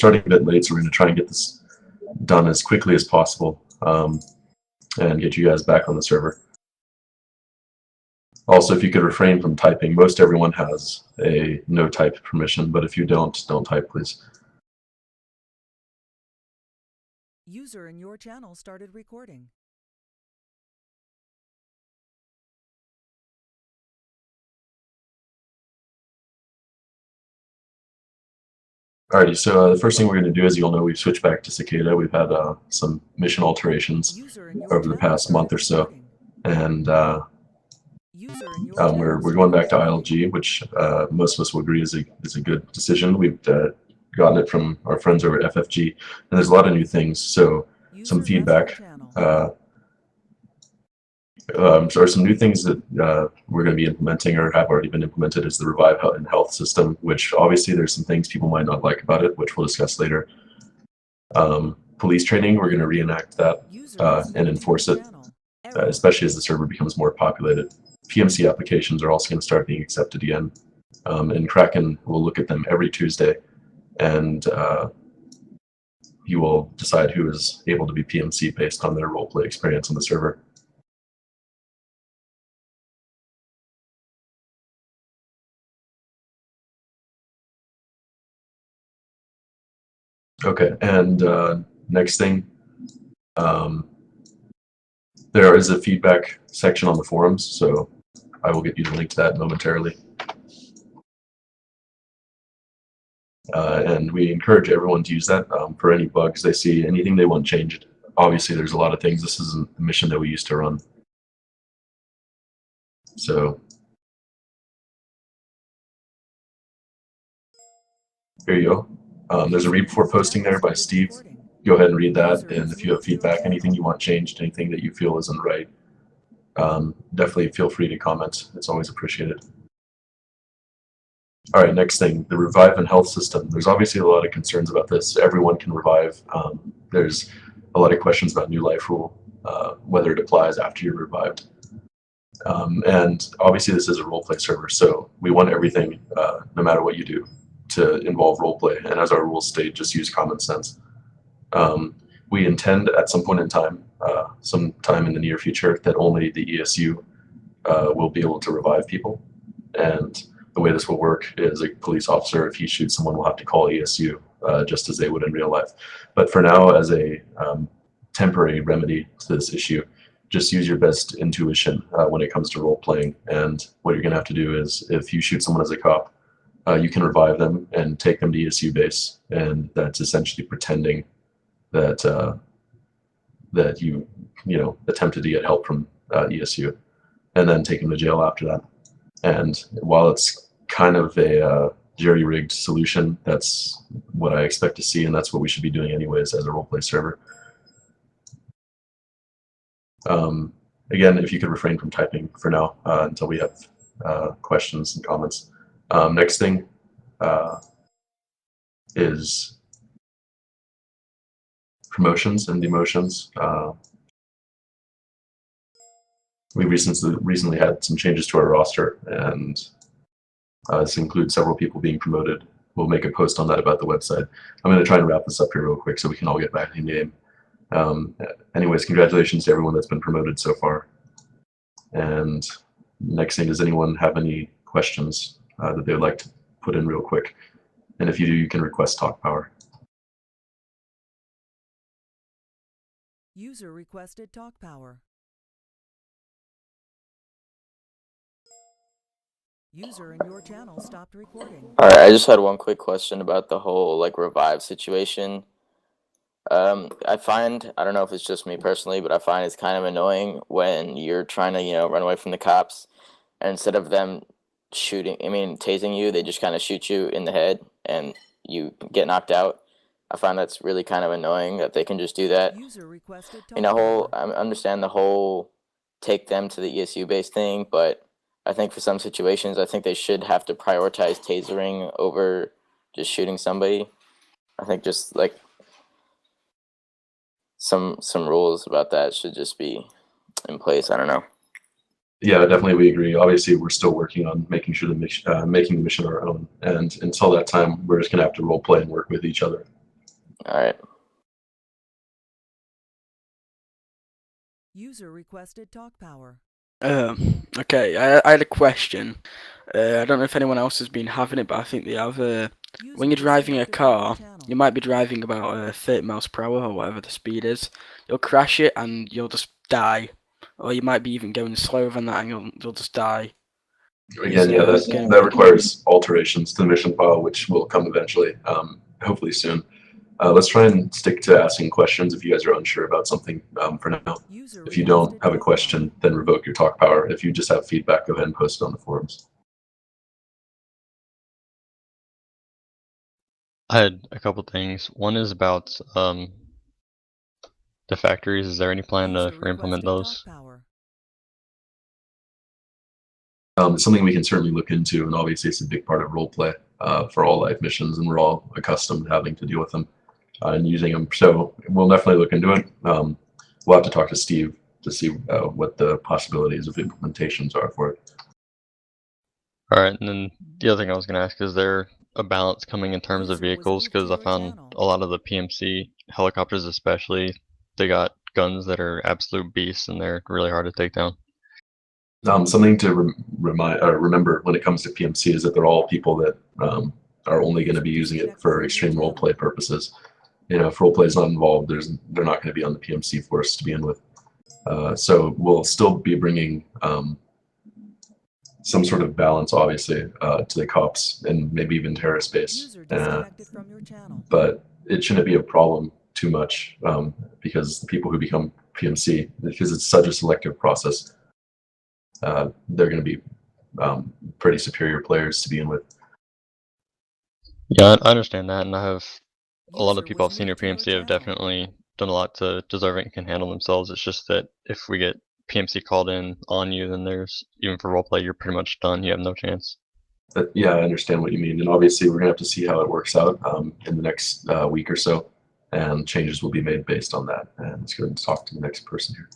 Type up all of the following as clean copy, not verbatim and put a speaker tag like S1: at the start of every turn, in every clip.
S1: starting a bit late, so we're going to try and get this done as quickly as possible and get you guys back on the server. Also, if you could refrain from typing, most everyone has a no type permission, but if you don't type, please.
S2: User in your channel started recording.
S1: Alrighty, so the first thing we're going to do is, you'll know we've switched back to Cicada. We've had some mission alterations over the past month or so, and we're going back to ILG, which most of us will agree is a good decision. We've gotten it from our friends over at FFG, and there's a lot of new things. So some feedback, or some new things that we're going to be implementing or have already been implemented is the Revive and Health system, which obviously there's some things people might not like about it, which we'll discuss later. Police training, we're going to reenact that and enforce it, especially as the server becomes more populated. PMC applications are also going to start being accepted again, and Kraken will look at them every Tuesday, and he will decide who is able to be PMC based on their roleplay experience on the server. Okay, and next thing, there is a feedback section on the forums, so I will get you the link to that momentarily. And we encourage everyone to use that for any bugs they see, anything they want changed. Obviously, there's a lot of things. This isn't the mission that we used to run. So here you go. There's a read before posting there by Steve. Go ahead and read that, and if you have feedback, anything you want changed, anything that you feel isn't right, definitely feel free to comment. It's always appreciated. All right, next thing, the Revive and Health system. There's obviously a lot of concerns about this. Everyone can revive. There's a lot of questions about New Life Rule, whether it applies after you're revived. And obviously this is a roleplay server, so we want everything, no matter what you do, to involve roleplay. And as our rules state, just use common sense. We intend at some point in time, sometime in the near future, that only the ESU will be able to revive people. And the way this will work is a police officer, if he shoots someone, will have to call ESU, just as they would in real life. But for now, as a temporary remedy to this issue, just use your best intuition when it comes to role playing. And what you're going to have to do is, if you shoot someone as a cop, you can revive them and take them to ESU base, and that's essentially pretending that that you attempted to get help from ESU, and then take them to jail after that. And while it's kind of a jerry-rigged solution, that's what I expect to see, and that's what we should be doing anyways as a roleplay server. Again, if you could refrain from typing for now until we have questions and comments. Next thing is promotions and demotions. We recently had some changes to our roster, and this includes several people being promoted. We'll make a post on that about the website. I'm going to try and wrap this up here real quick so we can all get back in the game. Anyways, congratulations to everyone that's been promoted so far. And next thing, does anyone have any questions that they would like to put in real quick? And if you do, you can request talk power.
S2: User requested talk power. User in your channel stopped recording.
S3: Alright, I just had one quick question about the whole revive situation. I find, I don't know if it's just me personally, but I find it's kind of annoying when you're trying to, run away from the cops, and instead of them tasing you, they just kind of shoot you in the head and you get knocked out. I find that's really kind of annoying that they can just do that. I understand the whole take them to the ESU base thing, but I think for some situations, I think they should have to prioritize tasering over just shooting somebody. I think just some rules about that should just be in place. I don't know.
S1: Yeah, definitely, we agree. Obviously, we're still working on making sure making the mission our own, and until that time, we're just gonna have to role play and work with each other.
S3: All right.
S2: User requested talk power.
S4: Okay, I had a question. I don't know if anyone else has been having it, but I think they have. When you're driving a car, you might be driving about 30 miles per hour or whatever the speed is. You'll crash it and you'll just die, or you might be even going slower than that and you'll just die.
S1: Again, yeah, that requires alterations to the mission file, which will come eventually, hopefully soon. Let's try and stick to asking questions if you guys are unsure about something for now. If you don't have a question, then revoke your talk power. If you just have feedback, go ahead and post it on the forums.
S5: I had a couple things. One is about the factories. Is there any plan to implement those?
S1: It's something we can certainly look into, and obviously it's a big part of roleplay for all life missions, and we're all accustomed to having to deal with them and using them. So we'll definitely look into it. We'll have to talk to Steve to see what the possibilities of implementations are for it.
S5: All right, and then the other thing I was going to ask, is there a balance coming in terms of vehicles? Because I found a lot of the PMC helicopters especially, they got guns that are absolute beasts and they're really hard to take down.
S1: Something to remember when it comes to PMC is that they're all people that are only going to be using it for extreme roleplay purposes. You know, if roleplay is not involved, they're not going to be on the PMC force to begin with. So we'll still be bringing some sort of balance, obviously, to the cops and maybe even terror space. But it shouldn't be a problem too much because the people who become PMC, because it's such a selective process, they're going to be pretty superior players to begin with.
S5: Yeah, I understand that, and I have a lot of people I've seen at PMC have definitely done a lot to deserve it and can handle themselves. It's just that if we get PMC called in on you, then there's, even for roleplay, you're pretty much done. You have no chance.
S1: But yeah, I understand what you mean, and obviously we're gonna have to see how it works out in the next week or so, and changes will be made based on that. And let's go and talk to the next person here.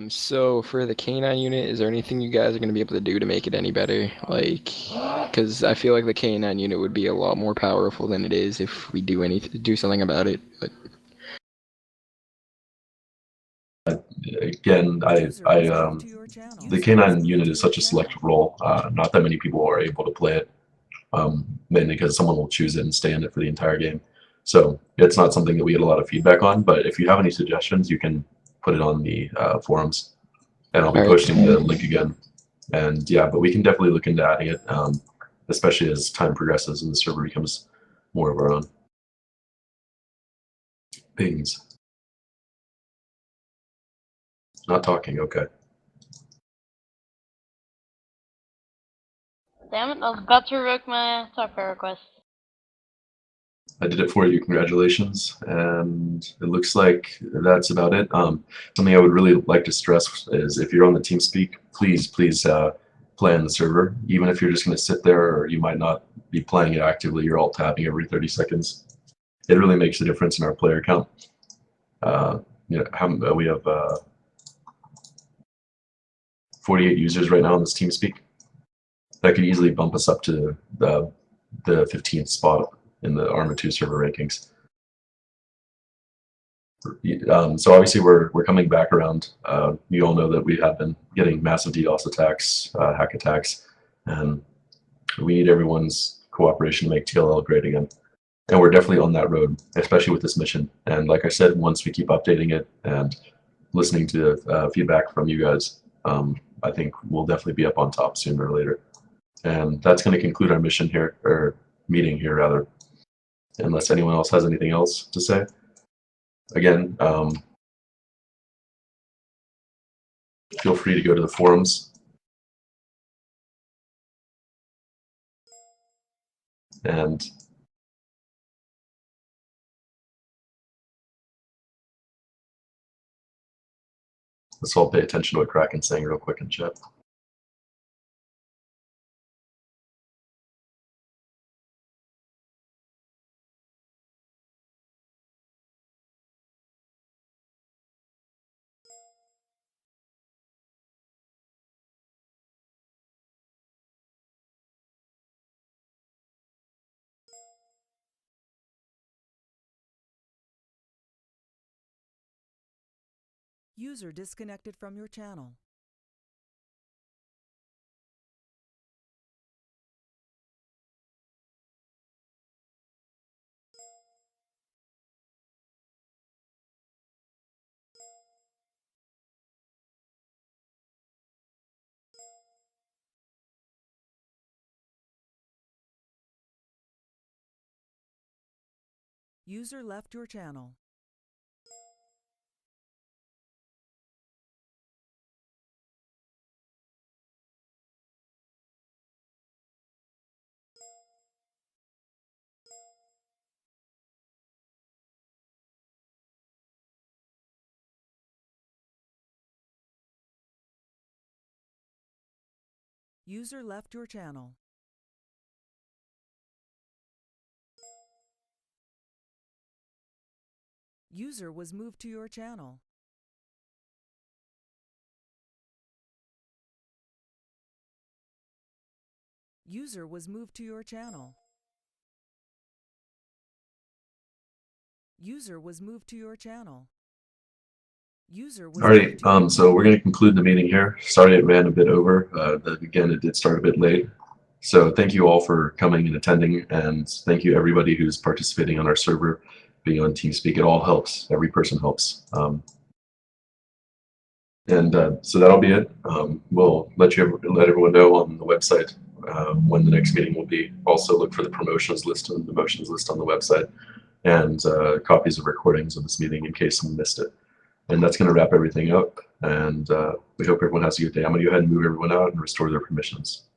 S6: So for the K9 unit, is there anything you guys are going to be able to do to make it any better? Like, because I feel like the K9 unit would be a lot more powerful than it is if we do something about it. But
S1: again, the K9 unit is such a select role. Not that many people are able to play it, mainly because someone will choose it and stay in it for the entire game. So it's not something that we get a lot of feedback on. But if you have any suggestions, you can put it on the forums, and I'll be posting the link again. And yeah, but we can definitely look into adding it, especially as time progresses and the server becomes more of our own. Pings. Not talking, okay.
S7: Damn it, I was about to revoke my talker request.
S1: I did it for you, congratulations. And it looks like that's about it. Something I would really like to stress is if you're on the TeamSpeak, please play on the server. Even if you're just going to sit there or you might not be playing it actively, you're alt tabbing every 30 seconds. It really makes a difference in our player count. You know, we have 48 users right now on this TeamSpeak. That could easily bump us up to the 15th spot in the Arma 2 server rankings. So obviously we're coming back around. You all know that we have been getting massive DDoS attacks, hack attacks, and we need everyone's cooperation to make TLL great again. And we're definitely on that road, especially with this mission. And like I said, once we keep updating it and listening to feedback from you guys, I think we'll definitely be up on top sooner or later. And that's going to conclude our mission here, or meeting here rather, unless anyone else has anything else to say. Again, feel free to go to the forums and let's all pay attention to what Kraken's saying real quick in chat.
S2: User disconnected from your channel. User left your channel. User left your channel. User was moved to your channel. User was moved to your channel. User was moved to your channel. User was
S1: Alrighty,
S2: moved to your
S1: so we're going to conclude the meeting here. Sorry it ran a bit over. Again, it did start a bit late. So thank you all for coming and attending, and thank you everybody who's participating on our server, being on TeamSpeak. It all helps. Every person helps. So that'll be it. We'll let everyone know on the website when the next meeting will be. Also look for the promotions list and the motions list on the website, and copies of recordings of this meeting in case someone missed it. And that's going to wrap everything up. And we hope everyone has a good day. I'm going to go ahead and move everyone out and restore their permissions.